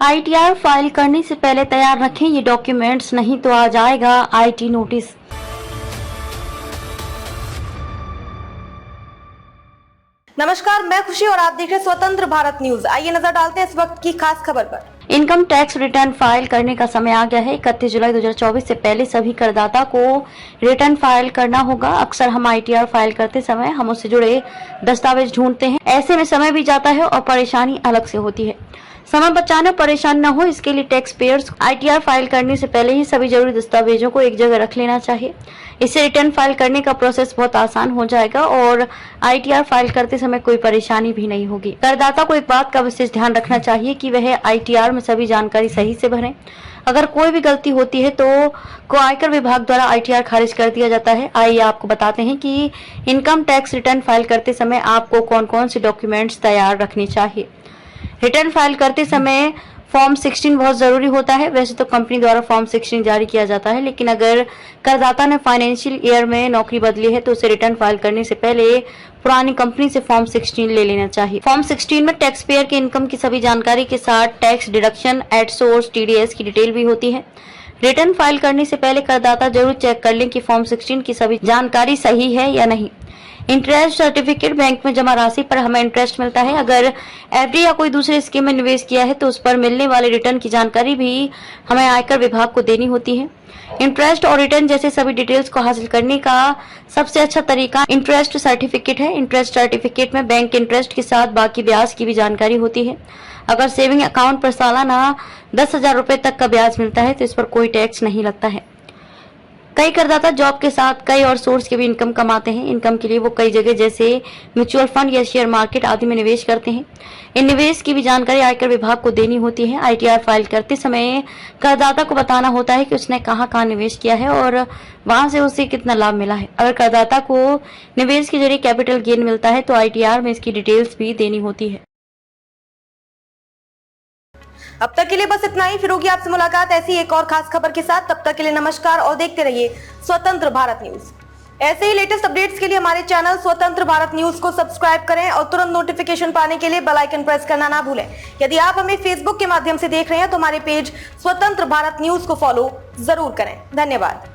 ITR file करने से पहले तैयार रखें ये डॉक्यूमेंट्स, नहीं तो आ जाएगा आईटी नोटिस। नमस्कार, मैं खुशी और आप देख रहे हैं स्वतंत्र भारत न्यूज। आइए नजर डालते हैं इस वक्त की खास खबर पर। इनकम टैक्स रिटर्न फाइल करने का समय आ गया है। 31 जुलाई 2024 से पहले सभी करदाता को रिटर्न फाइल करना होगा। अक्सर हम आईटीआर फाइल करते समय हम उससे जुड़े दस्तावेज ढूंढते हैं, ऐसे में समय भी जाता है और परेशानी अलग से होती है। समय बचाने और परेशान न हो, इसके लिए टैक्स पेयर्स आईटीआर फाइल करने से पहले ही सभी जरूरी दस्तावेजों को एक जगह रख लेना चाहिए। इससे रिटर्न फाइल करने का प्रोसेस बहुत आसान हो जाएगा और आईटीआर फाइल करते समय कोई परेशानी भी नहीं होगी। करदाता को एक बात का विशेष ध्यान रखना चाहिए कि वह आईटीआर में सभी जानकारी सही से भरें। अगर कोई भी गलती होती है तो आयकर विभाग द्वारा आईटीआर खारिज कर दिया जाता है। आइए आपको बताते हैं कि इनकम टैक्स रिटर्न फाइल करते समय आपको कौन कौन से डॉक्यूमेंट्स तैयार रखने चाहिए। रिटर्न फाइल करते समय फॉर्म 16 बहुत जरूरी होता है। वैसे तो कंपनी द्वारा फॉर्म 16 जारी किया जाता है, लेकिन अगर करदाता ने फाइनेंशियल ईयर में नौकरी बदली है तो उसे रिटर्न फाइल करने से पहले पुरानी कंपनी से फॉर्म 16 ले लेना चाहिए। फॉर्म 16 में टैक्स पेयर के इनकम की सभी जानकारी के साथ tax deduction, at source, TDS की डिटेल भी होती है। रिटर्न फाइल करने से पहले करदाता जरूर चेक कर लें कि फॉर्म 16 की सभी जानकारी सही है या नहीं। इंटरेस्ट सर्टिफिकेट, बैंक में जमा राशि पर हमें इंटरेस्ट मिलता है। अगर एफडी या कोई दूसरे स्कीम में निवेश किया है तो उस पर मिलने वाले रिटर्न की जानकारी भी हमें आयकर विभाग को देनी होती है। इंटरेस्ट और रिटर्न जैसे सभी डिटेल्स को हासिल करने का सबसे अच्छा तरीका इंटरेस्ट सर्टिफिकेट है। इंटरेस्ट सर्टिफिकेट में बैंक इंटरेस्ट के साथ बाकी ब्याज की भी जानकारी होती है। अगर सेविंग अकाउंट पर सालाना 10,000 रुपए तक का ब्याज मिलता है तो इस पर कोई टैक्स नहीं लगता है। कई करदाता जॉब के साथ कई और सोर्स के भी इनकम कमाते हैं। इनकम के लिए वो कई जगह जैसे म्यूचुअल फंड या शेयर मार्केट आदि में निवेश करते हैं। इन निवेश की भी जानकारी आयकर विभाग को देनी होती है। आईटीआर फाइल करते समय करदाता को बताना होता है कि उसने कहां निवेश किया है और वहां से उसे कितना लाभ मिला है। अगर करदाता को निवेश के जरिए कैपिटल गेन मिलता है तो आईटीआर में इसकी डिटेल्स भी देनी होती है। अब तक के लिए बस इतना ही। फिर होगी आपसे मुलाकात ऐसी एक और खास खबर के साथ। तब तक के लिए नमस्कार और देखते रहिए स्वतंत्र भारत न्यूज। ऐसे ही लेटेस्ट अपडेट्स के लिए हमारे चैनल स्वतंत्र भारत न्यूज को सब्सक्राइब करें और तुरंत नोटिफिकेशन पाने के लिए बेल आइकन प्रेस करना ना भूलें। यदि आप हमें फेसबुक के माध्यम से देख रहे हैं तो हमारे पेज स्वतंत्र भारत न्यूज को फॉलो जरूर करें। धन्यवाद।